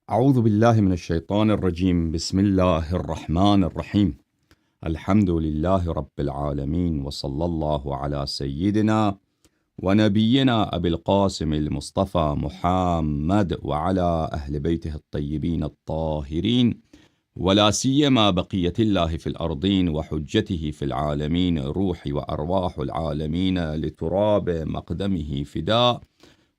أعوذ بالله من الشيطان الرجيم. بسم الله الرحمن الرحيم. الحمد لله رب العالمين، وصلى الله على سيدنا ونبينا أبي القاسم المصطفى محمد وعلى أهل بيته الطيبين الطاهرين، ولا سيما بقية الله في الأرضين وحجته في العالمين، روح وأرواح العالمين لتراب مقدمه فداء،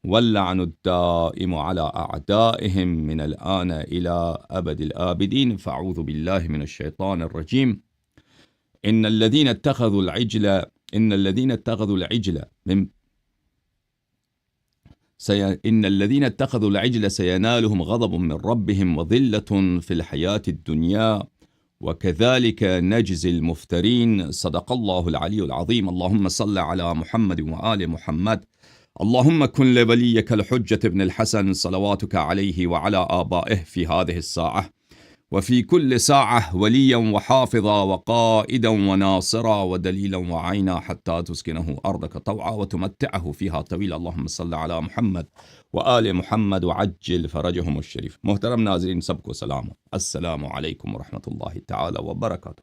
واللعن الدائم على أعدائهم من الآن إلى أبد الآبدين. فأعوذ بالله من الشيطان الرجيم. إن الذين اتخذوا العجل سينالهم غضب من ربهم وذلة في الحياة الدنيا وكذلك نجزي المفترين. صدق الله العلي العظيم. اللهم صل على محمد وآل محمد. اللهم كن لوليك الحجة ابن الحسن صلواتك عليه وعلى آبائه في هذه الساعة وفي كل ساعة وليا وحافظا وقائدا وناصرا ودليلا وعينا حتى تسكنه أرضك طوعا وتمتعه فيها طويلا. اللهم صل على محمد وآل محمد وعجل فرجهم الشريف. محترم ناظرین، سب کو سلام. السلام علیکم ورحمۃ اللہ تعالی وبرکاتہ.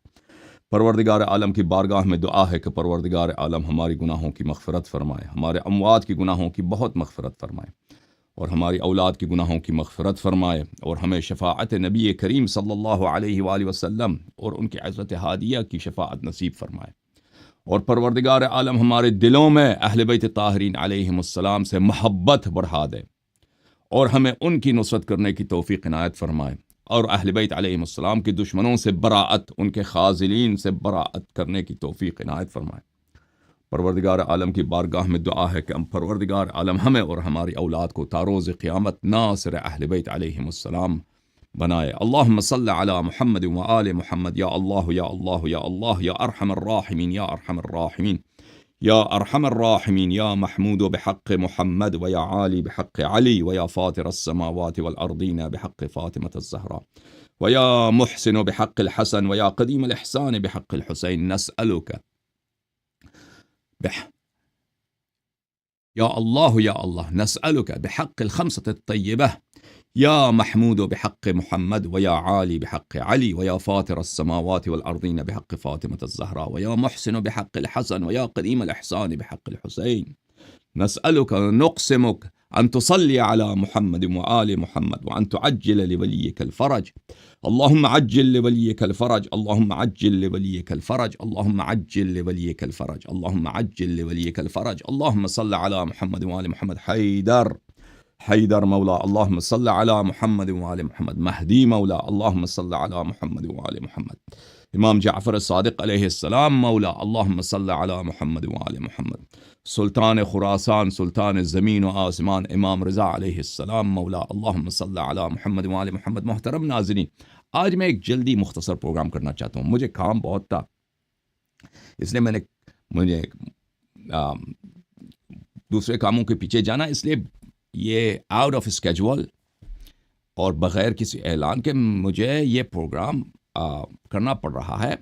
پروردگار عالم کی بارگاہ میں دعا ہے کہ پروردگار عالم ہماری گناہوں کی مغفرت فرمائے، ہمارے اموات کی گناہوں کی بہت مغفرت فرمائے، اور ہماری اولاد کی گناہوں کی مغفرت فرمائے، اور ہمیں شفاعت نبی کریم صلی اللہ علیہ وآلہ وسلم اور ان کی عزت ہادیہ کی شفاعت نصیب فرمائے، اور پروردگار عالم ہمارے دلوں میں اہل بیت طاہرین علیہم السلام سے محبت بڑھا دے، اور ہمیں ان کی نصرت کرنے کی توفیق عنایت فرمائے، اور اہل بیت علیہم السلام کے دشمنوں سے براءت، ان کے خاذلین سے براءت کرنے کی توفیق عنایت فرمائے۔ پروردگار عالم کی بارگاہ میں دعا ہے کہ پروردگار عالم ہمیں اور ہماری اولاد کو تاروز قیامت ناصر اہل بیت علیہم السلام بنائے۔ اللہم صل علی محمد وآل محمد۔ یا اللہ یا اللہ یا اللہ یا ارحم الراحمین یا ارحم الراحمین یا ارحم الراحمین یا محمود بحق محمد ویا عالی بحق علی ویا فاطر السماوات والارضین بحق فاطمة الزہرا ویا محسن بحق الحسن ویا قدیم الاحسان بحق الحسین۔ نسألک یا اللہ نسألک بحق الخمسة الطیبہ یا محمود بحق محمد ویا عالی بحق علی ویا فاطر السماوات والارضین بحق فاطمة الزہرا ویا محسن بحق الحسن ویا قدیم الاحسان بحق الحسین۔ نسألک نقسمک أن تصلي على محمد وآل محمد وأن تعجل لوليك الفرج. اللهم عجل لوليك الفرج. اللهم عجل لوليك الفرج. اللهم عجل لوليك الفرج. اللهم عجل لوليك الفرج. اللهم صل على محمد وآل محمد. حيدر مولا. اللهم صل على محمد وآل محمد. مهدي مولا. اللهم صل على محمد وآل محمد. امام جعفر الصادق علیہ السلام مولا. اللہم صل علی محمد وآل محمد. سلطان خراسان، سلطان زمین و آسمان، امام رضا علیہ السلام مولا. اللہم صل علی محمد وآل محمد۔ محترم ناظرین، آج میں ایک جلدی مختصر پروگرام کرنا چاہتا ہوں، مجھے کام بہت تھا، اس لیے مجھے دوسرے کاموں کے پیچھے جانا، اس لیے یہ آؤٹ آف اسکیجول اور بغیر کسی اعلان کے مجھے یہ پروگرام کرنا پڑ رہا ہے،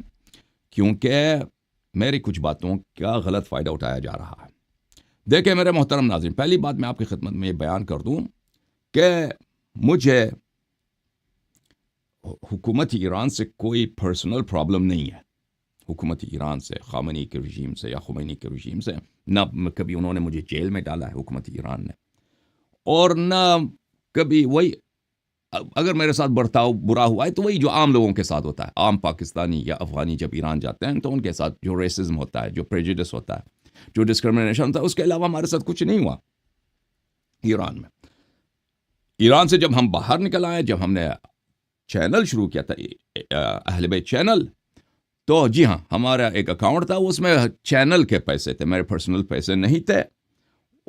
کیونکہ میری کچھ باتوں کا غلط فائدہ اٹھایا جا رہا ہے۔ دیکھیں میرے محترم ناظرین، پہلی بات میں آپ کی خدمت میں یہ بیان کر دوں کہ مجھے حکومت ایران سے کوئی پرسنل پرابلم نہیں ہے، حکومت ایران سے، خامنئی کے رژیم سے یا خمینی کے رژیم سے، نہ کبھی انہوں نے مجھے جیل میں ڈالا ہے حکومت ایران نے، اور نہ کبھی وہی اگر میرے ساتھ برتاؤ برا ہوا ہے تو وہی جو عام لوگوں کے ساتھ ہوتا ہے، عام پاکستانی یا افغانی جب ایران جاتے ہیں تو ان کے ساتھ جو ریسزم ہوتا ہے، جو پریجوڈس ہوتا ہے، جو ڈسکرمنیشن ہوتا ہے، اس کے علاوہ ہمارے ساتھ کچھ نہیں ہوا ایران میں۔ ایران سے جب ہم باہر نکل آئے، جب ہم نے چینل شروع کیا تھا اہل بیت چینل، تو جی ہاں ہمارا ایک اکاؤنٹ تھا، اس میں چینل کے پیسے تھے، میرے پرسنل پیسے نہیں تھے،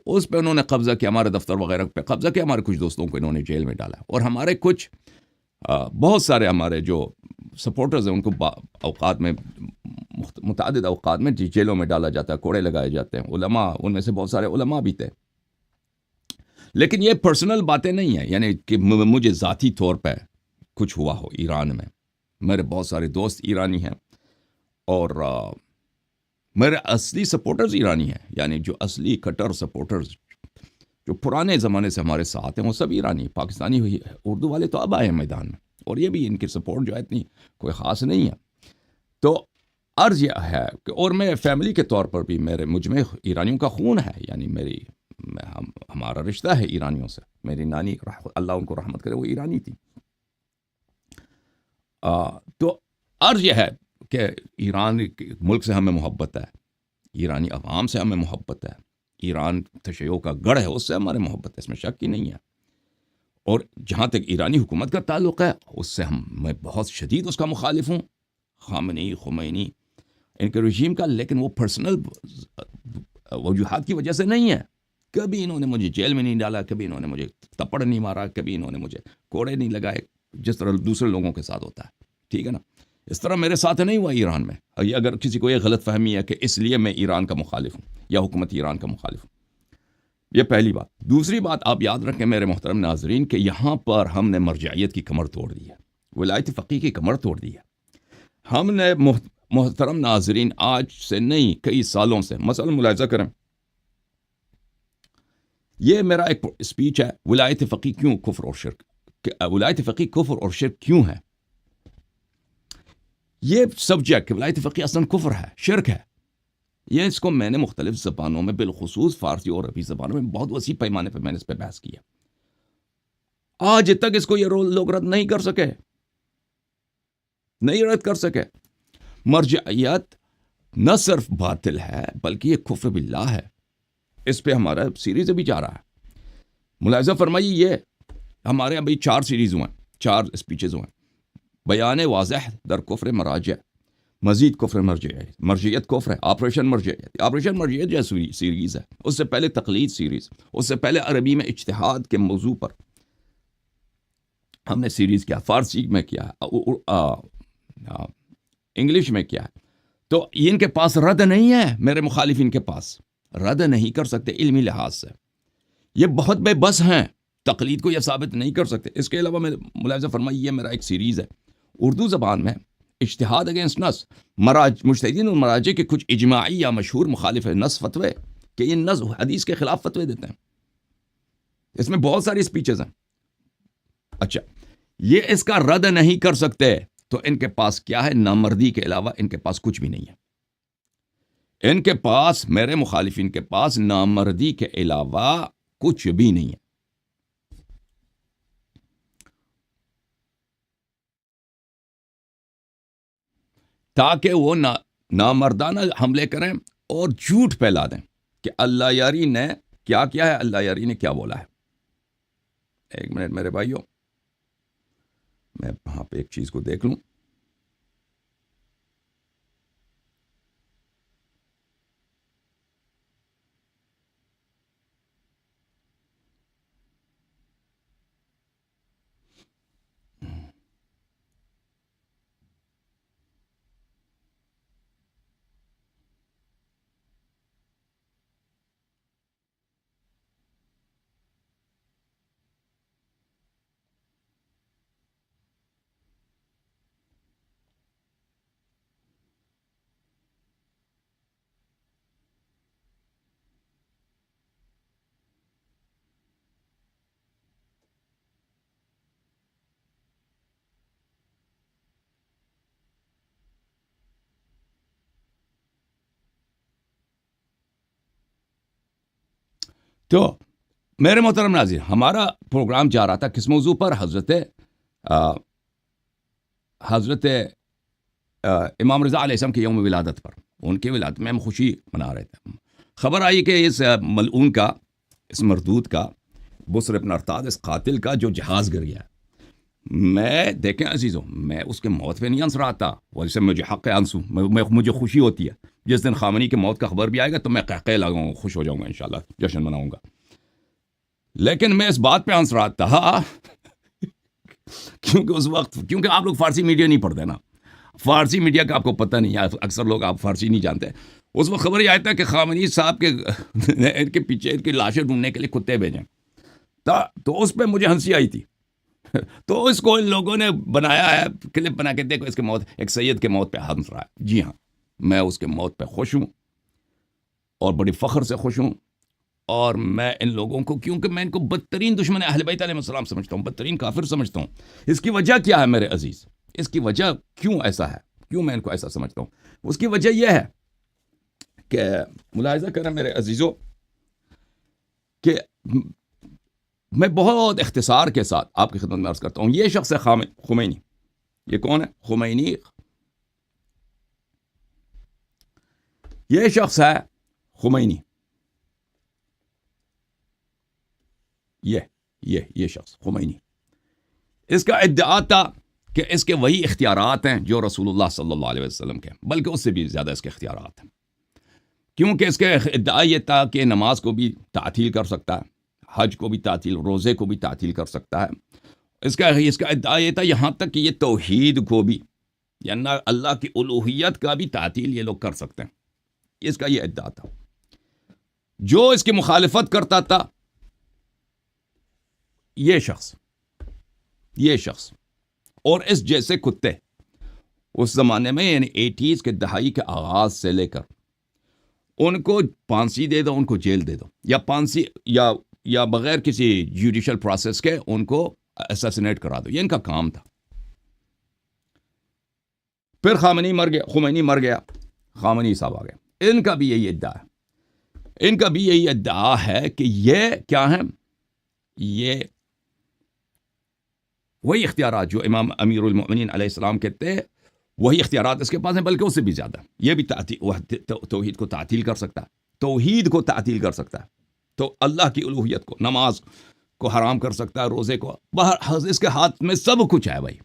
اس پہ انہوں نے قبضہ کیا، ہمارے دفتر وغیرہ پہ قبضہ کیا، ہمارے کچھ دوستوں کو انہوں نے جیل میں ڈالا، اور ہمارے کچھ بہت سارے ہمارے جو سپورٹرز ہیں ان کو اوقات میں متعدد اوقات میں جیلوں میں ڈالا جاتا ہے، کوڑے لگائے جاتے ہیں، علماء ان میں سے بہت سارے علماء بھی تھے۔ لیکن یہ پرسنل باتیں نہیں ہیں، یعنی کہ مجھے ذاتی طور پہ کچھ ہوا ہو ایران میں، میرے بہت سارے دوست ایرانی ہیں، اور میرے اصلی سپورٹرز ایرانی ہیں، یعنی جو اصلی کٹر سپورٹرز جو پرانے زمانے سے ہمارے ساتھ ہیں وہ سب ایرانی پاکستانی ہوئی ہے. اردو والے تو اب آئے ہیں میدان میں، اور یہ بھی ان کی سپورٹ جو ہے اتنی کوئی خاص نہیں ہے. تو عرض یہ ہے کہ اور میں فیملی کے طور پر بھی مجھ میں ایرانیوں کا خون ہے، یعنی ہمارا رشتہ ہے ایرانیوں سے. میری نانی اللہ ان کو رحمت کرے وہ ایرانی تھی. تو عرض یہ ہے کہ ایران ملک سے ہمیں محبت ہے، ایرانی عوام سے ہمیں محبت ہے، ایران تشیع کا گڑھ ہے اس سے ہمارے محبت ہے، اس میں شک ہی نہیں ہے. اور جہاں تک ایرانی حکومت کا تعلق ہے اس سے میں بہت شدید اس کا مخالف ہوں، خامنئی خمینی ان کے رژیم کا. لیکن وہ پرسنل وجوہات کی وجہ سے نہیں ہے. کبھی انہوں نے مجھے جیل میں نہیں ڈالا، کبھی انہوں نے مجھے تپڑ نہیں مارا، کبھی انہوں نے مجھے کوڑے نہیں لگائے جس طرح دوسرے لوگوں کے ساتھ ہوتا ہے. ٹھیک ہے نا، اس طرح میرے ساتھ نہیں ہوا ایران میں. اگر کسی کو یہ غلط فہمی ہے کہ اس لیے میں ایران کا مخالف ہوں یا حکومت ایران کا مخالف ہوں، یہ پہلی بات. دوسری بات آپ یاد رکھیں میرے محترم ناظرین کہ یہاں پر ہم نے مرجعیت کی کمر توڑ دی ہے، ولایت فقیہ کی کمر توڑ دی ہے. ہم نے محترم ناظرین آج سے نہیں کئی سالوں سے، مثلا ملاحظہ کریں، یہ میرا ایک اسپیچ ہے ولایت فقیہ کیوں کفر اور شرک، ولایت فقیہ کفر اور شرک کیوں ہے. یہ سبجیکٹ ولایت فقیہ اصلا کفر ہے، شرک ہے. یہ اس کو میں نے مختلف زبانوں میں بالخصوص فارسی اور عربی زبانوں میں بہت وسیع پیمانے پہ میں نے اس پہ بحث کیا. آج تک اس کو یہ لوگ رد نہیں کر سکے، نہیں رد کر سکے. مرجعیت نہ صرف باطل ہے بلکہ یہ کفر باللہ ہے. اس پہ ہمارا سیریز ابھی جا رہا ہے. ملاحظہ فرمائیے، یہ ہمارے ابھی 4 سیریز ہوئے، 4 اسپیچز ہوئے. بیان واضح در کفر مراجع، مزید کفر مرجعیت، مرجعیت کفر ہے، آپریشن مرجعیت جو سیریز ہے. اس سے پہلے تقلید سیریز، اس سے پہلے عربی میں اجتہاد کے موضوع پر ہم نے سیریز کیا، فارسی میں کیا، انگلش میں کیا. تو ان کے پاس رد نہیں ہے، میرے مخالفین کے پاس رد نہیں کر سکتے علمی لحاظ سے. یہ بہت بے بس ہیں، تقلید کو یہ ثابت نہیں کر سکتے. اس کے علاوہ میں ملاحظہ فرمائیے، یہ میرا ایک سیریز ہے اردو زبان میں، اجتہاد اگینسٹ نص، مجتہدین اور مراجع کے کچھ اجماعی یا مشہور مخالف نص فتوے کہ یہ نص حدیث کے خلاف فتوے دیتے ہیں. اس میں بہت ساری اسپیچز ہیں. اچھا، یہ اس کا رد نہیں کر سکتے تو ان کے پاس کیا ہے؟ نامردی کے علاوہ ان کے پاس کچھ بھی نہیں ہے. ان کے پاس، میرے مخالفین کے پاس نامردی کے علاوہ کچھ بھی نہیں ہے. تاکہ وہ نامردانہ حملے کریں اور جھوٹ پھیلا دیں کہ اللہ یاری نے کیا کیا ہے، اللہ یاری نے کیا بولا ہے. ایک منٹ میرے بھائیوں، میں وہاں پہ ایک چیز کو دیکھ لوں. تو میرے محترم ناظرین، ہمارا پروگرام جا رہا تھا کس موضوع پر؟ حضرت امام رضا علیہ السلام کے یوم ولادت پر. ان کی ولادت میں ہم خوشی منا رہے تھے. خبر آئی کہ اس ملعون کا، اس مردود کا، بسر بن ارتاد، اس قاتل کا جو جہاز گر گیا. میں دیکھیں عزیزوں، میں اس کے موت پہ نہیں ہنس رہا تھا، ویسے مجھے حق ہنسوں، مجھے خوشی ہوتی ہے. جس دن خامنئی کی موت کا خبر بھی آئے گا تو میں قہقہے لگاؤں گا، خوش ہو جاؤں گا، انشاءاللہ جشن مناؤں گا. لیکن میں اس بات پہ ہنس رہا تھا کیونکہ اس وقت، کیونکہ آپ لوگ فارسی میڈیا نہیں پڑھتے نا، فارسی میڈیا کا آپ کو پتہ نہیں ہے، اکثر لوگ آپ فارسی نہیں جانتے. اس وقت خبر یہ آیا تھا کہ خامنئی صاحب کے ان کے پیچھے ان کی لاشیں ڈھونڈنے کے لیے کتے بھیجیں، تو اس پہ مجھے ہنسی آئی تھی. تو اس کو ان لوگوں نے بنایا ہے، کلپ بنا کے دیکھو اس کے موت، ایک سید کے موت پہ ہنس رہا ہے. جی ہاں، میں اس کے موت پہ خوش ہوں اور بڑی فخر سے خوش ہوں. اور میں ان لوگوں کو، کیونکہ میں ان کو بدترین دشمن اہل بیت علیہ السلام سمجھتا ہوں، بدترین کافر سمجھتا ہوں. اس کی وجہ کیا ہے میرے عزیز؟ اس کی وجہ کیوں ایسا ہے، کیوں میں ان کو ایسا سمجھتا ہوں؟ اس کی وجہ یہ ہے کہ ملاحظہ کریں میرے عزیزوں کہ میں بہت اختصار کے ساتھ آپ کی خدمت میں عرض کرتا ہوں. یہ شخص ہے خمینی. یہ کون ہے؟ خمینی. یہ شخص ہے خمینی. یہ شخص خمینی. اس کا ادعا تھا کہ اس کے وہی اختیارات ہیں جو رسول اللہ صلی اللہ علیہ وسلم کے، بلکہ اس سے بھی زیادہ اس کے اختیارات ہیں. کیونکہ اس کے ادعا یہ تھا کہ نماز کو بھی تعطیل کر سکتا ہے، حج کو بھی تعطیل، روزے کو بھی تعطیل کر سکتا ہے. اس کا ادعا یہ تھا یہاں تک کہ یہ توحید کو بھی، یعنی اللہ کی الوہیت کا بھی تعطیل یہ لوگ کر سکتے ہیں. اس کا یہ ادعا تھا. جو اس کی مخالفت کرتا تھا یہ شخص اور اس جیسے کتے اس زمانے میں، یعنی 80s کے دہائی کے آغاز سے لے کر، ان کو پھانسی دے دو، ان کو جیل دے دو، یا پھانسی یا بغیر کسی جوڈیشل پروسیس کے ان کو اسیسینیٹ کرا دو. یہ ان کا کام تھا. پھر خمینی مر گیا، خامنئی صاحب آ گئے. ان کا بھی یہی ادعا ہے کہ یہ کیا ہے؟ یہ وہی اختیارات جو امام امیر المؤمنین علیہ السلام کہتے ہیں، وہی اختیارات اس کے پاس ہیں، بلکہ اس سے بھی زیادہ. یہ بھی توحید کو تعطیل کر سکتا ہے، تو اللہ کی الوہیت کو، نماز کو حرام کر سکتا ہے، روزے کو، اس کے ہاتھ میں سب کچھ ہے بھائی.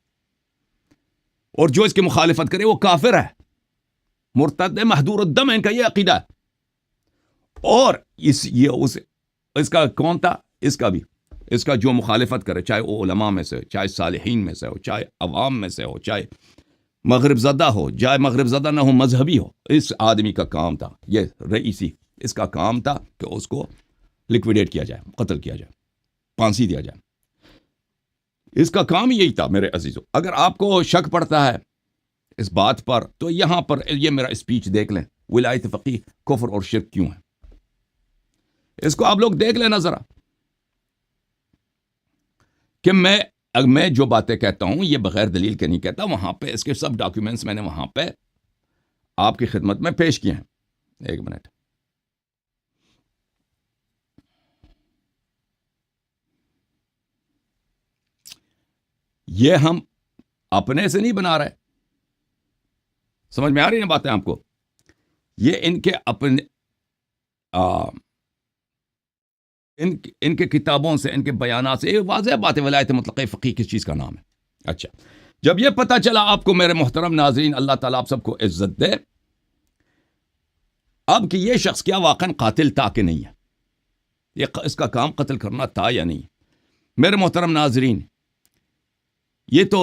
اور جو اس کی مخالفت کرے وہ کافر ہے، مرتد ہے، محدور الدم ہے. ان کا یہ عقیدہ ہے. اور اس کا کون تھا؟ اس کا جو مخالفت کرے، چاہے وہ علماء میں سے، چاہے صالحین میں سے ہو، چاہے عوام میں سے ہو، چاہے مغرب زدہ ہو، چاہے مغرب زدہ نہ ہو، مذہبی ہو، اس آدمی کا کام تھا، یہ رئیسی، اس کا کام تھا کہ اس کو لیکویڈیٹ کیا جائے، قتل کیا جائے، پھانسی دیا جائے. اس کا کام یہی تھا میرے عزیزو. اگر آپ کو شک پڑتا ہے اس بات پر تو یہاں پر یہ میرا اسپیچ دیکھ لیں، ولایت فقیہ کفر اور شرک کیوں ہے. اس کو آپ لوگ دیکھ لینا ذرا، کہ میں جو باتیں کہتا ہوں یہ بغیر دلیل کے نہیں کہتا. وہاں پہ اس کے سب ڈاکیومنٹس میں نے وہاں پہ آپ کی خدمت میں پیش کیے ہیں. ایک منٹ. یہ ہم اپنے سے نہیں بنا رہے. سمجھ میں آ رہی ہیں باتیں آپ کو؟ یہ ان کے اپنے ان کے کتابوں سے، ان کے بیانات سے، یہ واضح بات ہے. ولایت مطلقہ فقیہ کس چیز کا نام ہے؟ اچھا، جب یہ پتہ چلا آپ کو میرے محترم ناظرین، اللہ تعالیٰ آپ سب کو عزت دے، اب کہ یہ شخص کیا واقعا قاتل تھا کہ نہیں ہے، اس کا کام قتل کرنا تھا یا نہیں. میرے محترم ناظرین، یہ تو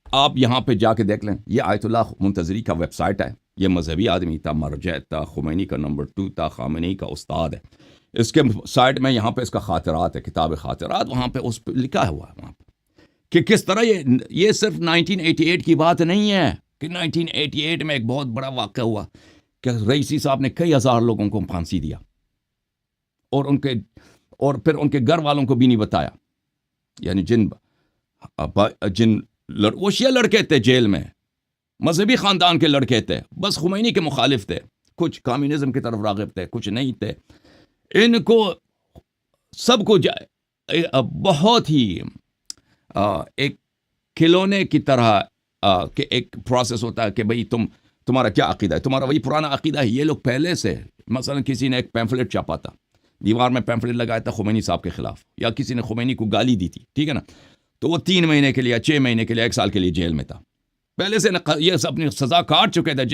آپ یہاں پہ جا کے دیکھ لیں. یہ آیت اللہ منتظری کا ویب سائٹ ہے. یہ مذہبی آدمی تھا، مرجع تھا، خمینی کا نمبر 2 تھا، خامنئی کا استاد ہے. اس کے سائٹ میں یہاں پہ اس کا خاطرات ہے، کتاب خاطرات. وہاں پہ اس پہ لکھا ہوا ہے وہاں پہ کہ کس طرح یہ صرف 1988 کی بات نہیں ہے کہ 1988 میں ایک بہت بڑا واقعہ ہوا کہ رئیسی صاحب نے کئی ہزار لوگوں کو پھانسی دیا اور پھر ان کے گھر والوں کو بھی نہیں بتایا. یعنی جن وہ شیعہ لڑکے تھے جیل میں، مذہبی خاندان کے لڑکے تھے، بس خمینی کے مخالف تھے، کچھ کمیونزم کی طرف راغب تھے، کچھ نہیں تھے. ان کو سب کو بہت ہی ایک کھلونے کی طرح کہ ایک پروسیس ہوتا ہے کہ بھئی تمہارا کیا عقیدہ ہے، تمہارا وہی پرانا عقیدہ ہے. یہ لوگ پہلے سے، مثلا کسی نے ایک پیمفلٹ چھاپا تھا، دیوار میں پیمفلٹ لگایا تھا خمینی صاحب کے خلاف، یا کسی نے خمینی کو گالی دی تھی، ٹھیک ہے نا، تو وہ 3 مہینے کے لیے، 6 مہینے کے لیے، 1 سال کے لیے جیل میں تھا. پہلے سے یہ اپنی سزا کاٹ چکے تھے.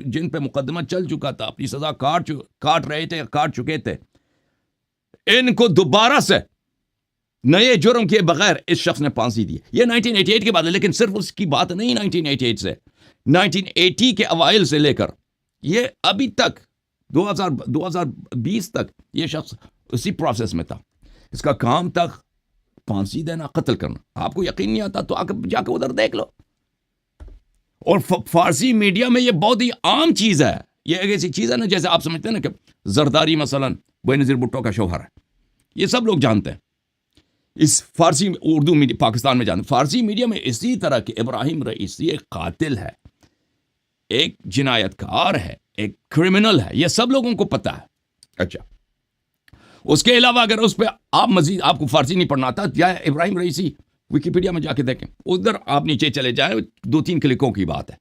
جن پہ مقدمہ چل چکا تھا، اپنی سزا کاٹ رہے تھے، کاٹ چکے تھے. ان کو دوبارہ سے نئے جرم کے بغیر اس شخص نے پھانسی دی. یہ 1988 کی بات ہے، لیکن صرف اس کی بات نہیں 1988 سے، 1980 کے اوائل سے لے کر یہ ابھی تک 2020 تک یہ شخص اسی پروسیس میں تھا. اس کا کام تھا پھانسی دینا، قتل کرنا. آپ کو یقین نہیں آتا تو جا کے ادھر دیکھ لو. اور فارسی میڈیا میں یہ بہت ہی عام چیز ہے. یہ ایک ایسی چیز ہے نا جیسے آپ سمجھتے ہیں نا کہ زرداری مثلا بینظیر بھٹو کا شوہر ہے، یہ سب لوگ جانتے ہیں، اس فارسی اردو میڈیا پاکستان میں جانتے ہیں، فارسی میڈیا میں اسی طرح کہ ابراہیم رئیسی ایک قاتل ہے، ایک جنایت کار ہے، ایک کرمنل ہے، یہ سب لوگوں کو پتہ ہے. اچھا، اس کے علاوہ اگر اس پہ آپ مزید آپ کو فارسی نہیں پڑھنا آتا، یا ابراہیم رئیسی ویکیپیڈیا میں جا کے دیکھیں، ادھر آپ نیچے چلے جائیں، 2-3 کلکوں کی بات ہے،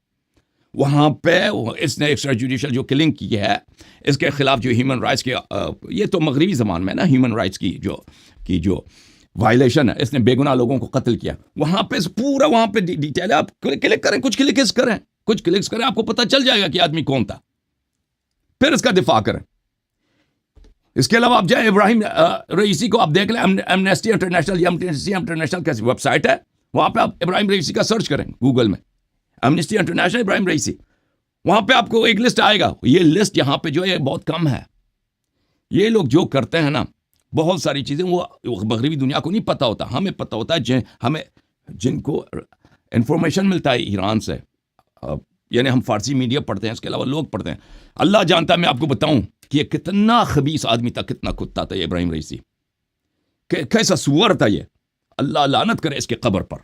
وہاں پہ اس نے ایکسٹرا جوڈیشل جو کلنگ کی ہے، اس کے خلاف جو ہیومن رائٹس کے یہ تو مغربی زمان میں نا ہیومن رائٹس کی جو وائلیشن ہے، اس نے بے گناہ لوگوں کو قتل کیا، وہاں پہ پورا وہاں پہ ڈیٹیل ہے، آپ کلک کریں، کچھ کلکس کریں، آپ کو پتہ چل جائے گا کہ آدمی کون تھا، پھر اس کا دفاع کریں. اس کے علاوہ آپ جائیں ابراہیم رئیسی کو آپ دیکھ لیں، ایمنسٹی انٹرنیشنل کی ویب سائٹ ہے، وہاں پہ آپ ابراہیم رئیسی کا سرچ کریں گوگل میں، ایمنسٹی انٹرنیشنل ابراہیم رئیسی، وہاں پہ آپ کو ایک لسٹ آئے گا. یہ لسٹ یہاں پہ جو ہے بہت کم ہے. یہ لوگ جو کرتے ہیں نا بہت ساری چیزیں وہ مغربی دنیا کو نہیں پتہ ہوتا، ہمیں پتہ ہوتا ہے، ہمیں جن کو انفارمیشن ملتا ہے ایران سے، یعنی ہم فارسی میڈیا پڑھتے ہیں، اس کے علاوہ لوگ پڑھتے ہیں، اللہ جانتا ہے. میں آپ کو بتاؤں کہ یہ کتنا خبیث آدمی تھا، کتنا کتا تھا یہ ابراہیم رئیسی، کیسا سور تھا یہ. اللہ لعنت کرے اس کے قبر پر،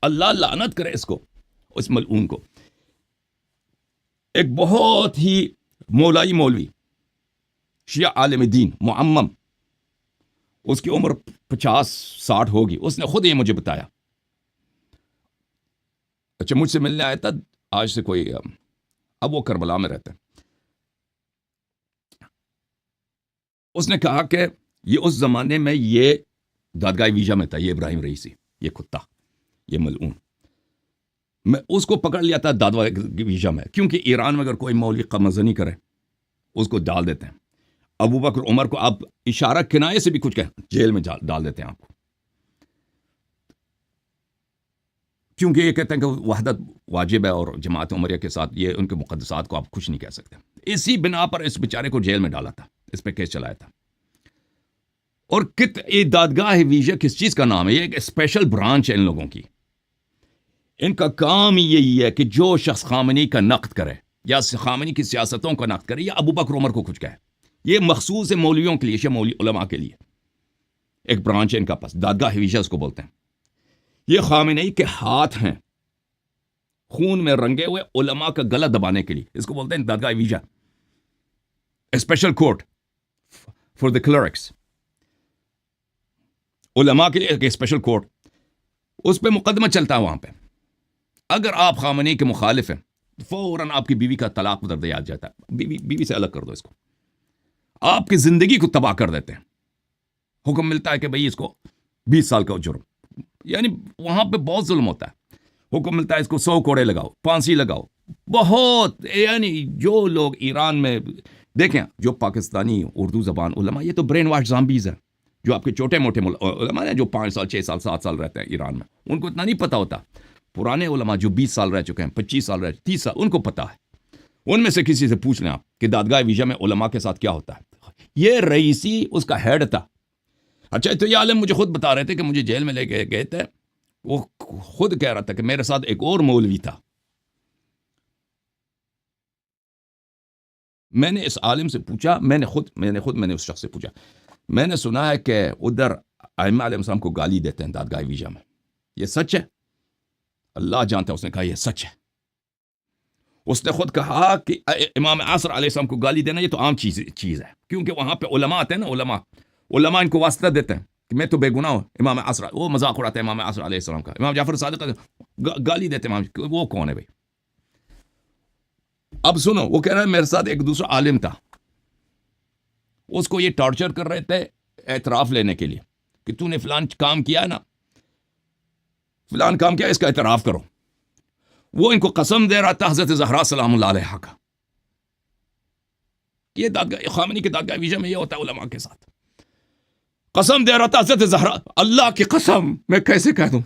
اللہ لعنت کرے اس کو، اس ملعون کو. ایک بہت ہی مولوی شیعہ عالم دین معمم، اس کی عمر 50-60 ہوگی، اس نے خود یہ مجھے بتایا. اچھا، مجھ سے ملنے آیا تھا آج سے کوئی، اب وہ کربلا میں رہتے ہیں. اس نے کہا کہ یہ اس زمانے میں یہ دادگاہ ویژا میں تھا، یہ ابراہیم رئیسی، یہ کتا، یہ ملعون. میں اس کو پکڑ لیا تھا دادگاہ ویژا میں، کیونکہ ایران میں اگر کوئی مولوی قمصنی کرے اس کو ڈال دیتے ہیں. ابو بکر عمر کو آپ اشارہ کنایے سے بھی کچھ کہیں جیل میں ڈال دیتے ہیں آپ کو، کیونکہ یہ کہتے ہیں کہ وحدت واجب ہے اور جماعت عمریہ کے ساتھ یہ ان کے مقدسات کو آپ کچھ نہیں کہہ سکتے. اسی بنا پر اس بیچارے کو جیل میں ڈالا تھا، اس پہ کیس چلایا تھا. اور یہ دادگاہ ویژا کس چیز کا نام ہے؟ یہ ایک اسپیشل برانچ ہے ان لوگوں کی. ان کا کام یہی ہے کہ جو شخص خامنئی کا نقد کرے یا خامنئی کی سیاستوں کا نقد کرے یا ابو بکر عمر کو کچھ کہے، یہ مخصوص ہے مولویوں کے لیے، شیعہ علماء کے لیے. ایک برانچ ہے ان کا پاس، دادگاہ ویژا اس کو بولتے ہیں. یہ خامنئی کے ہاتھ ہیں خون میں رنگے ہوئے علماء کا گلا دبانے کے لیے، اس کو بولتے ہیں دادگاہ ویژا، special court for the clerics, علماء کے لیے ایک اسپیشل کورٹ. اس پہ مقدمہ چلتا ہے وہاں پہ. اگر آپ خامنئی کے مخالف ہیں فوراً آپ کی بیوی کا طلاق در دیا جاتا ہے، بیوی سے الگ کر دو اس کو، آپ کی زندگی کو تباہ کر دیتے ہیں. حکم ملتا ہے کہ بھئی اس کو 20 سال کا جرم، یعنی وہاں پہ بہت ظلم ہوتا ہے. حکم ملتا ہے اس کو 100 کوڑے لگاؤ، پھانسی لگاؤ. بہت، یعنی جو لوگ ایران میں دیکھیں، جو پاکستانی اردو زبان علماء، یہ تو برین واش زامبیز ہیں، جو آپ کے چھوٹے موٹے علماء ہیں جو 5 سال 6 سال 7 سال رہتے ہیں ایران میں، ان کو اتنا نہیں پتا ہوتا. پرانے علماء جو 20 سال رہ چکے ہیں، 25 سال 30 سال، ان کو پتا ہے. ان میں سے کسی سے پوچھ لیں آپ کہ دادگاہ ویژا میں علماء کے ساتھ کیا ہوتا ہے. یہ رئیسی اس کا ہیڈ تھا. اچھا، تو یہ عالم مجھے خود بتا رہے تھے کہ مجھے جیل میں لے کے گئے تھے، وہ خود کہہ رہا تھا کہ میرے ساتھ ایک اور مولوی تھا. میں نے اس عالم سے پوچھا، میں نے اس شخص سے پوچھا، میں نے سنا ہے کہ ادھر ائمہ علیہ السلام کو گالی دیتے ہیں دادگاہ ویژا میں، یہ سچ ہے؟ اللہ جانتا ہے. اس نے کہا یہ سچ ہے. اس نے خود کہا کہ امام عصر علیہ السلام کو گالی دینا یہ تو عام چیز ہے، کیونکہ وہاں پہ علماء آتے ہیں نا، علماء ان کو واسطہ دیتے ہیں کہ میں تو بے گناہ ہوں. امام عصر، وہ مذاق اڑاتے ہیں امام عصر علیہ السلام کا. امام جعفر صادق گالی دیتے ہیں وہ کون ہے بھائی؟ اب سنو، وہ کہہ رہا ہے میرے ساتھ ایک دوسرا عالم تھا، اس کو یہ ٹارچر کر رہے تھے اعتراف لینے کے لیے کہ تو نے فلان کام کیا نا، فلان کام کیا، اس کا اعتراف کرو. وہ ان کو قسم دے رہا تھا حضرت زہرا سلام اللہ علیہا کا. یہ دادگاہ خامنئی کے دادگاہ ویژا میں یہ ہوتا ہے علماء کے ساتھ. قسم دے رہا تھا حضرت زہرا، اللہ کی قسم میں کیسے کہہ دوں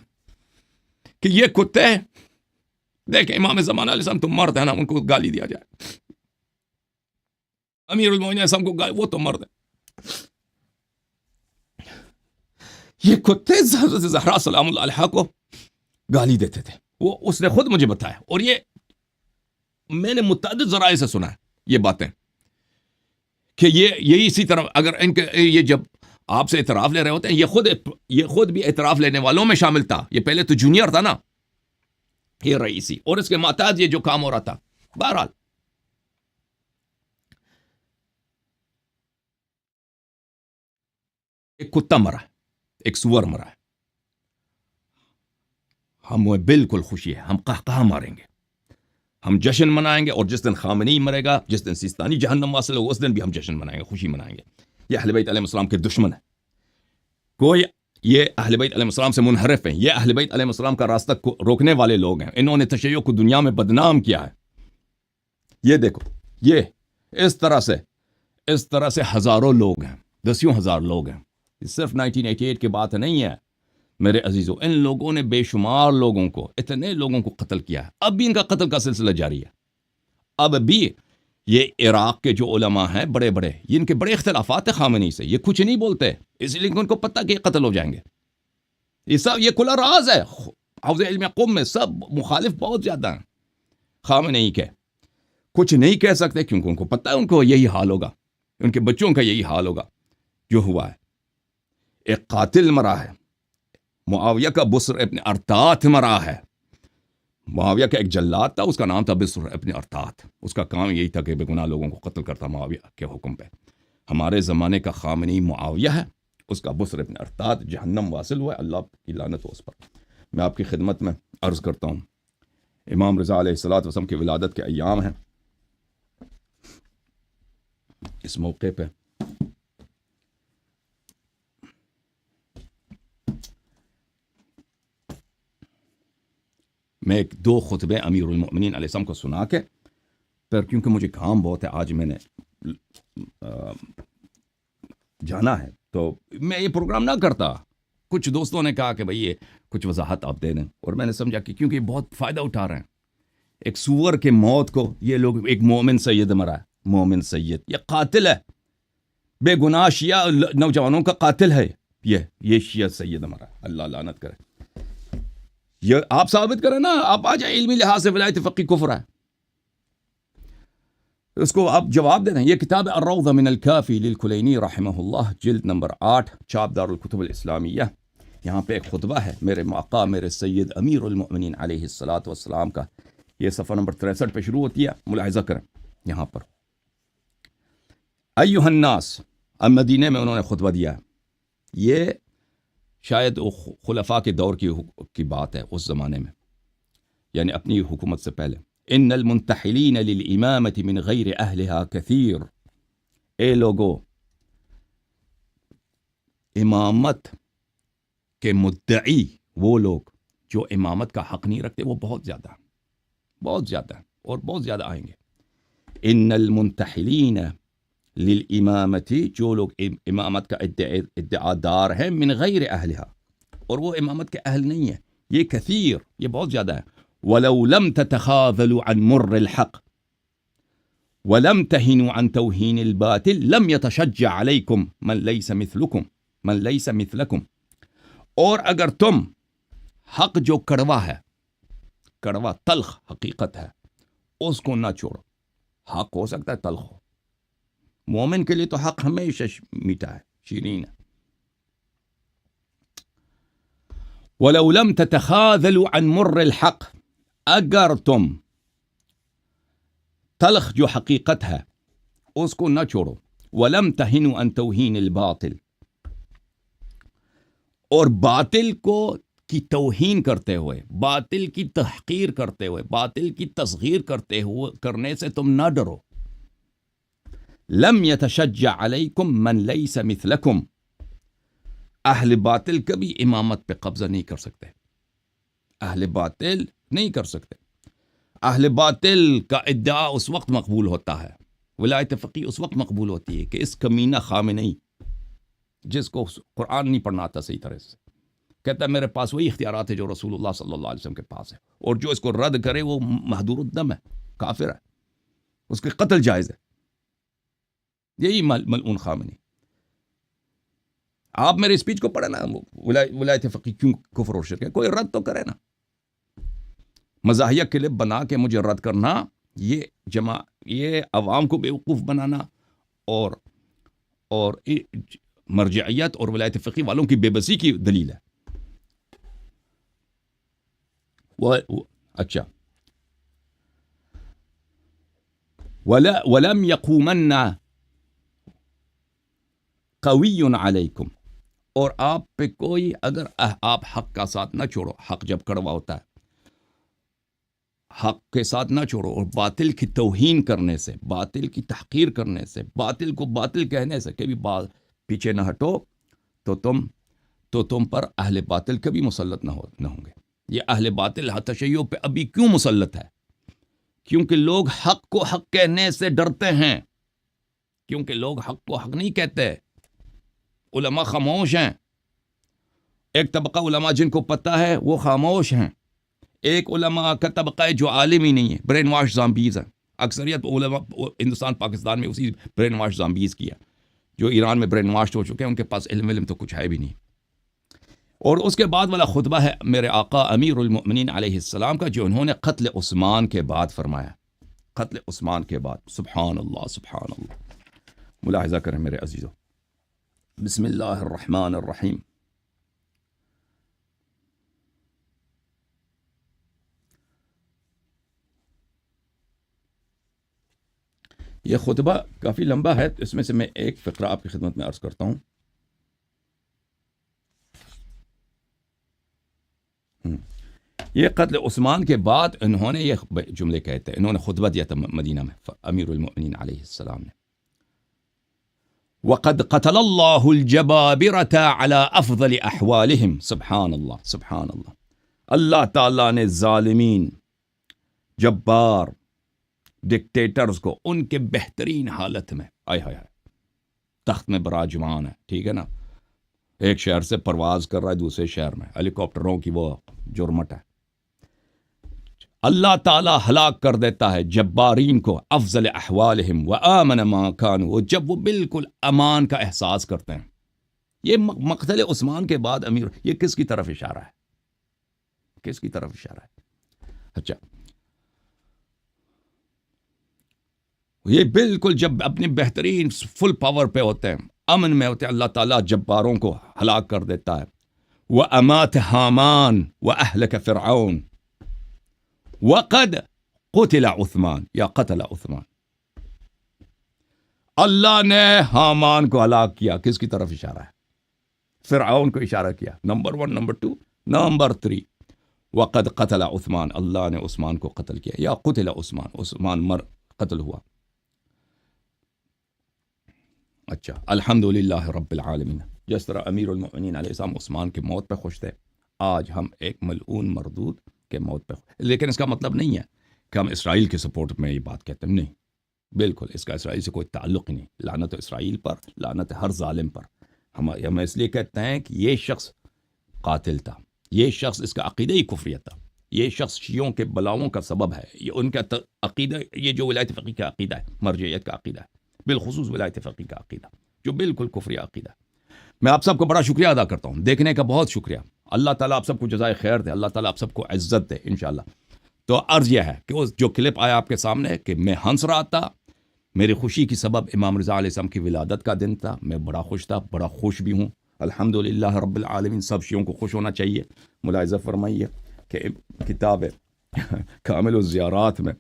کہ یہ کتے، دیکھ امام زمانہ علیہ السلام تو مرد ہے نا، ان کو گالی دیا جائے. امیر المومنین علیہ السلام کو گالی، وہ تو مرد ہے. یہ کتے حضرت زہرا سلام اللہ علیہا کو گالی دیتے تھے. وہ اس نے خود مجھے بتایا، اور یہ میں نے متعدد ذرائع سے سنا ہے. یہ باتیں کہ یہی اسی طرح اگر ان کے یہ جب آپ سے اعتراف لے رہے ہوتے ہیں، یہ خود بھی اعتراف لینے والوں میں شامل تھا. یہ پہلے تو جونیئر تھا نا، یہ رئیسی، اور اس کے ماتحت یہ جو کام ہو رہا تھا. بہرحال ایک کتا مرا ہے، ایک سور مرا ہے، ہمیں بالکل خوشی ہے، ہم کہاں ماریں گے، ہم جشن منائیں گے. اور جس دن خامنئی مرے گا، جس دن سیستانی جہنم واصل ہوگا، اس دن بھی ہم جشن منائیں گے، خوشی منائیں گے. یہ اہل بیت علیہ السلام کے دشمن ہے. کوئی یہ اہل بیت علیہ السلام سے منحرف ہیں، یہ اہل بیت علیہ السلام کا راستہ روکنے والے لوگ ہیں. انہوں نے تشیع کو دنیا میں بدنام کیا ہے. یہ دیکھو، یہ اس طرح سے ہزاروں لوگ ہیں، دسیوں ہزار لوگ ہیں. یہ صرف 1988 کی بات نہیں ہے میرے عزیزو. ان لوگوں نے بے شمار لوگوں کو، اتنے لوگوں کو قتل کیا ہے. اب بھی ان کا قتل کا سلسلہ جاری ہے. اب بھی یہ عراق کے جو علماء ہیں بڑے بڑے، یہ ان کے بڑے اختلافات ہیں خامنئی سے، یہ کچھ نہیں بولتے، اس لیے کہ ان کو پتہ کہ یہ قتل ہو جائیں گے. یہ سب یہ کھلا راز ہے. حوض علم قم میں سب مخالف بہت زیادہ ہیں خامنئی کے. کچھ نہیں کہہ سکتے کیونکہ ان کو پتہ ہے ان کو یہی حال ہوگا، ان کے بچوں کا یہی حال ہوگا جو ہوا ہے. ایک قاتل مرا ہے، معاویہ کا بسر ابن ارطاط مرا ہے. معاویہ کا ایک جلاد تھا، اس کا نام تھا بسر ابن ارطاط. اس کا کام یہی تھا کہ بے گناہ لوگوں کو قتل کرتا معاویہ کے حکم پہ. ہمارے زمانے کا خامنئی معاویہ ہے، اس کا بسر ابن ارطاط جہنم واصل ہوا ہے. اللہ کی لعنت ہو اس پر. میں آپ کی خدمت میں عرض کرتا ہوں، امام رضا علیہ الصلوۃ والسلام کی ولادت کے ایام ہیں. اس موقع پہ میں ایک دو خطبے امیر المؤمنین علیہ السلام کو سنا کے پھر، کیونکہ مجھے کام بہت ہے، آج میں نے جانا ہے تو میں یہ پروگرام نہ کرتا. کچھ دوستوں نے کہا کہ بھئی یہ کچھ وضاحت آپ دے دیں، اور میں نے سمجھا کہ کیونکہ یہ بہت فائدہ اٹھا رہے ہیں. ایک سور کے موت کو یہ لوگ، ایک مومن سید مرا ہے، مومن سید، یہ قاتل ہے، بے گناہ شیعہ نوجوانوں کا قاتل ہے. یہ شیعہ سید مرا ہے، اللہ لعنت کرے. یہ آپ ثابت کریں نا، آپ آ جائیں، علمی لحاظ سے ولایت فقی کفر ہے، اس کو آپ جواب دے دیں. یہ کتاب الروضہ من الکافی للکلینی رحمہ اللہ، جلد نمبر 8، چھاپ دار الکتب الاسلامیہ. یہاں پہ ایک خطبہ ہے میرے آقا میرے سید امیر المؤمنین علیہ الصلوۃ والسلام کا. یہ صفحہ نمبر 63 پہ شروع ہوتی ہے، ملاحظہ کریں یہاں پر. ایھا الناس، اب مدینے میں انہوں نے خطبہ دیا ہے. یہ شاید خلفاء کے دور کی بات ہے، اس زمانے میں، یعنی اپنی حکومت سے پہلے. ان المنتحلین للامامۃ من غیر اہلہا کثیر. اے لوگو، امامت کے مدعی، وہ لوگ جو امامت کا حق نہیں رکھتے، وہ بہت زیادہ ہیں، بہت زیادہ ہیں، اور بہت زیادہ آئیں گے. ان المنتحلین للامامۃ، جو لوگ امامت کا ادعا دار ہیں، من غیر اہلہا، اور وہ امامت کے اہل نہیں ہیں، یہ کثیر، یہ بہت زیادہ ہے. ولو لم تتخاذلوا عن مر الحق ولم تهنوا عن توهين الباطل لم يتشجع عليكم من ليس مثلكم. اور اگر تم حق جو کڑوا ہے، کڑوا تلخ حقیقت ہے، اس کو نہ چھوڑو. حق ہو سکتا ہے تلخ ہو، مومن کے لیے تو حق ہمیشہ میٹھا ہے، شیرین ہے. وَلَوْ لَمْ تَتَخَاذَلُوا عَنْ مُرِّ الْحَقِّ، اگر تم تلخ جو حقیقت ہے اس کو نہ چھوڑو. وَلَمْ تَهِنُوا عَنْ تَوْهِينِ الْبَاطِلِ، اور باطل کو کی توہین کرتے ہوئے، باطل کی تحقیر کرتے ہوئے، باطل کی تصغیر کرنے سے تم نہ ڈرو. لم يتشجع علیکم من لیس مثلکم، اہل باطل کبھی امامت پہ قبضہ نہیں کر سکتے، اہل باطل نہیں کر سکتے. اہل باطل کا ادعا اس وقت مقبول ہوتا ہے، ولایت فقی اس وقت مقبول ہوتی ہے کہ اس کمینہ خامنئی، جس کو قرآن نہیں پڑھنا آتا صحیح طرح سے، کہتا ہے میرے پاس وہی اختیارات ہے جو رسول اللہ صلی اللہ علیہ وسلم کے پاس ہے، اور جو اس کو رد کرے وہ مہدور الدم ہے، کافر ہے، اس کے قتل جائز ہے. یہی ملعون خامنئی. آپ میرے اسپیچ کو پڑھیں نا، ولایت فقی کیوں کفر اور شرک ہے، کوئی رد تو کرے نا. مزاحیہ کلپ بنا کے مجھے رد کرنا یہ عوام کو بیوقوف بنانا اور مرجعیت اور ولایت فقی والوں کی بے بسی کی دلیل ہے. اچھا، ولم یقومن قوی علیکم، اور آپ پہ کوئی، اگر آپ حق کا ساتھ نہ چھوڑو، حق جب کڑوا ہوتا ہے، حق کے ساتھ نہ چھوڑو اور باطل کی توہین کرنے سے، باطل کی تحقیر کرنے سے، باطل کو باطل کہنے سے کبھی پیچھے نہ ہٹو تو تم پر اہل باطل کبھی مسلط نہ ہوں گے. یہ اہل باطل تشیع پہ ابھی کیوں مسلط ہے؟ کیونکہ لوگ حق کو حق کہنے سے ڈرتے ہیں، کیونکہ لوگ حق کو حق نہیں کہتے. علماء خاموش ہیں. ایک طبقہ علماء جن کو پتہ ہے وہ خاموش ہیں. ایک علماء کا طبقہ ہے جو عالم ہی نہیں ہے، برین واش زامبیز ہیں. اکثریت علماء ہندوستان پاکستان میں اسی برین واش زامبیز کیا، جو ایران میں برین واش ہو چکے ہیں، ان کے پاس علم تو کچھ ہے بھی نہیں. اور اس کے بعد والا خطبہ ہے میرے آقا امیر المؤمنین علیہ السلام کا، جو انہوں نے قتل عثمان کے بعد فرمایا. قتل عثمان کے بعد، سبحان اللہ سبحان اللہ. ملاحظہ کریں میرے عزیزو. بسم اللہ الرحمن الرحیم. یہ خطبہ کافی لمبا ہے، اس میں سے میں ایک فقرہ آپ کی خدمت میں عرض کرتا ہوں. یہ قتل عثمان کے بعد انہوں نے یہ جملے کہتے ہیں، انہوں نے خطبہ دیا تھا مدینہ میں امیر المؤمنین علیہ السلام نے. وَقَدْ قَتَلَ اللَّهُ الْجَبَابِرَةَ عَلَى أَفْضَلِ أَحْوَالِهِمْ. سبحان اللہ سبحان اللہ. اللہ تعالیٰ نے ظالمین، جبار، ڈکٹیٹرز کو ان کے بہترین حالت میں، تخت میں براجمان ہے، ٹھیک ہے نا، ایک شہر سے پرواز کر رہا ہے دوسرے شہر میں، ہیلی کاپٹروں کی وہ جرمٹ ہے. اللہ تعالیٰ ہلاک کر دیتا ہے جبارین کو، افضل احوالہم وآمن ما کانوا، جب وہ بالکل امان کا احساس کرتے ہیں. یہ مقتل عثمان کے بعد امیر، یہ کس کی طرف اشارہ ہے؟ کس کی طرف اشارہ ہے؟ اچھا، یہ بالکل جب اپنی بہترین فل پاور پہ ہوتے ہیں، امن میں ہوتے ہیں، اللہ تعالیٰ جباروں کو ہلاک کر دیتا ہے. وَأَمَاتَ حَامَانَ وَأَهْلَكَ فِرْعَوْنَ وَقَدْ قُتِلَ عثمان، یا قتل عثمان. اللہ نے حامان کو ہلاک کیا. کس کی طرف اشارہ ہے؟ فرعون کو اشارہ کیا. نمبر 1، نمبر 2، نمبر 3، وَقَدْ قَتَلَ عثمان، اللہ نے عثمان کو قتل کیا، یا قتل عثمان، عثمان قتل ہوا. اچھا، الحمدللہ رب العالمین. جس طرح امیر المؤمنین علیہ السلام عثمان کی موت پہ خوش تھے، آج ہم ایک ملعون مردود کے موت پہ خوش. لیکن اس کا مطلب نہیں ہے کہ ہم اسرائیل کے سپورٹ میں یہ بات کہتے ہیں، نہیں، بالکل اس کا اسرائیل سے کوئی تعلق ہی نہیں. لعنت اسرائیل پر، لعنت ہر ظالم پر. ہم اس لیے کہتے ہیں کہ یہ شخص قاتل تھا، یہ شخص، اس کا عقیدہ ہی کفریت تھا، یہ شخص شیعوں کے بلاؤں کا سبب ہے. یہ ان کا عقیدہ، یہ جو ولایت فقی کا عقیدہ ہے، مرجعیت کا عقیدہ ہے، بالخصوص ولایت فقی کا عقیدہ، جو بالکل کفری عقیدہ. میں آپ سب کو بڑا شکریہ ادا کرتا ہوں، دیکھنے کا بہت شکریہ. اللہ تعالیٰ آپ سب کو جزائے خیر دے، اللہ تعالیٰ آپ سب کو عزت دے انشاءاللہ. تو عرض یہ ہے کہ وہ جو کلپ آیا آپ کے سامنے کہ میں ہنس رہا تھا، میری خوشی کی سبب امام رضا علیہ السلام کی ولادت کا دن تھا. میں بڑا خوش تھا، بڑا خوش بھی ہوں، الحمدللہ رب العالمین. سب شیعوں کو خوش ہونا چاہیے. ملاحظہ فرمائیے کہ کتاب کامل الزیارات میں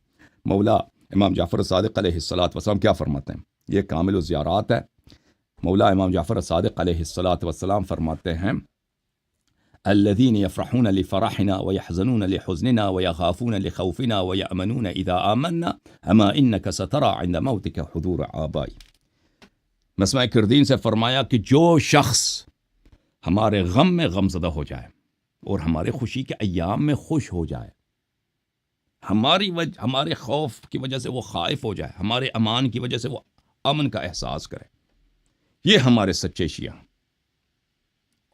مولا امام جعفر صادق علیہ السلام کیا فرماتے ہیں؟ یہ کامل الزیارات ہے. مولا امام جعفر صادق علیہ السلام فرماتے ہیں: الذين يفرحون لفرحنا ويحزنون لحزننا ويخافون لخوفنا ويأمنون إذا آمنا أما إنك سترى عند موتك حضور آبائی. مسمع کردین سے فرمایا کہ جو شخص ہمارے غم میں غمزدہ ہو جائے اور ہمارے خوشی کے ایام میں خوش ہو جائے، ہمارے خوف کی وجہ سے وہ خائف ہو جائے، ہمارے امان کی وجہ سے وہ امن کا احساس کرے، یہ ہمارے سچے شیعہ.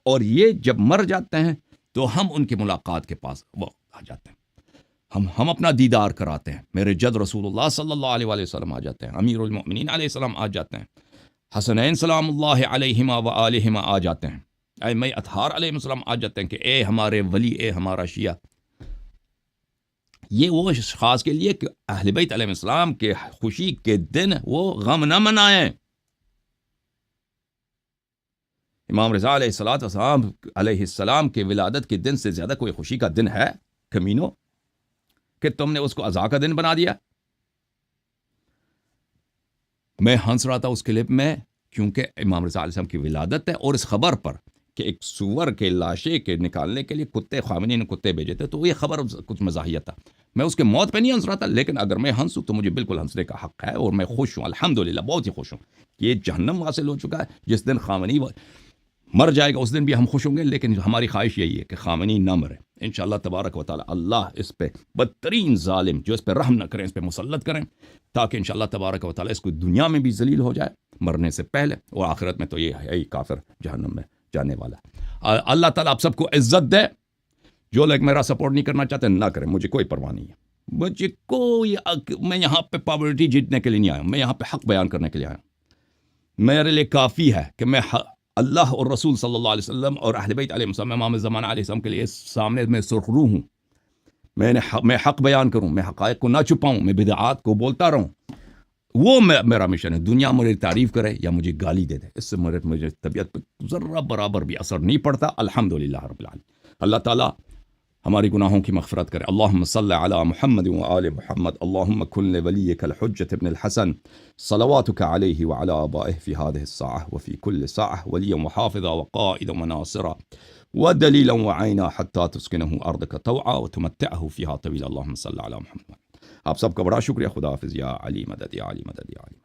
اور یہ جب مر جاتے ہیں تو ہم ان کی ملاقات کے پاس وہ آ جاتے ہیں، ہم اپنا دیدار کراتے ہیں. میرے جد رسول اللہ صلی اللہ علیہ وآلہ وسلم آ جاتے ہیں، امیر المؤمنین علیہ السلام آ جاتے ہیں، حسنین سلام اللہ علیہما و آلہما آ جاتے ہیں، ائمہ اطہار علیہ السلام آ جاتے ہیں کہ اے ہمارے ولی، اے ہمارا شیعہ. یہ وہ اشخاص کے لیے کہ اہل بیت علیہ السلام کے خوشی کے دن وہ غم نہ منائیں. امام رضا علیہ السلام کے ولادت کے دن سے زیادہ کوئی خوشی کا دن ہے کمینو کہ تم نے اس کو عزا کا دن بنا دیا؟ میں ہنس رہا تھا اس کلپ میں کیونکہ امام رضا علیہ السلام کی ولادت ہے اور اس خبر پر کہ ایک سور کے لاشے کے نکالنے کے لیے کتے خامنی نے کتے بھیجے تھے، تو یہ خبر کچھ مزاحیت تھا. میں اس کے موت پہ نہیں ہنس رہا تھا، لیکن اگر میں ہنسوں تو مجھے بالکل ہنسنے کا حق ہے اور میں خوش ہوں، الحمدللہ بہت ہی خوش ہوں کہ یہ جہنم حاصل ہو چکا ہے. جس دن خامنی مر جائے گا اس دن بھی ہم خوش ہوں گے، لیکن ہماری خواہش یہی ہے کہ خامنی نہ مرے. انشاءاللہ تبارک و تعالی اللہ اس پہ بدترین ظالم جو اس پہ رحم نہ کریں اس پہ مسلط کریں، تاکہ انشاءاللہ تبارک و تعالی اس کو دنیا میں بھی ذلیل ہو جائے مرنے سے پہلے، اور آخرت میں تو یہ ہے ہی کافر جہنم میں جانے والا. اللہ تعالیٰ آپ سب کو عزت دے. جو لوگ میرا سپورٹ نہیں کرنا چاہتے نہ کریں، مجھے کوئی پرواہ نہیں ہے. مجھے کوئی میں یہاں پہ پاورٹی جیتنے کے لیے نہیں آیا ہوں، میں یہاں پہ حق بیان کرنے کے لیے آیا ہوں. میرے لیے کافی ہے کہ میں اللہ اور رسول صلی اللہ علیہ وسلم اور اہل بیت علیہ السلام، امام زمانہ علیہ السلام کے لیے سامنے میں سرخرو ہوں. میں حق بیان کروں، میں حقائق کو نہ چھپاؤں، میں بدعات کو بولتا رہوں. وہ میرا مشن ہے. دنیا مجھے تعریف کرے یا مجھے گالی دے دے، اس سے مجھے طبیعت پہ ذرہ برابر بھی اثر نہیں پڑتا. الحمدللہ رب العالمین. اللہ تعالیٰ ہماری گناہوں کی مغفرت کرے. اللہم صلی علی محمد وآل محمد. اللہم کن لولیک الحجۃ ابن الحسن صلواتک علیہ وعلی آبائہ فی هذه الساعة وفی کل ساعة ولیا وحافظا وقائدا وناصرا ودلیلا وعینا حتی تسکنہ ارضک طوعا وتمتعہ فیہا طویلا. اللہم صلی علی محمد. آپ سب کا بڑا شکریہ. خدا حافظ. یا علی مدد، یا علی مدد، یا علی مدد.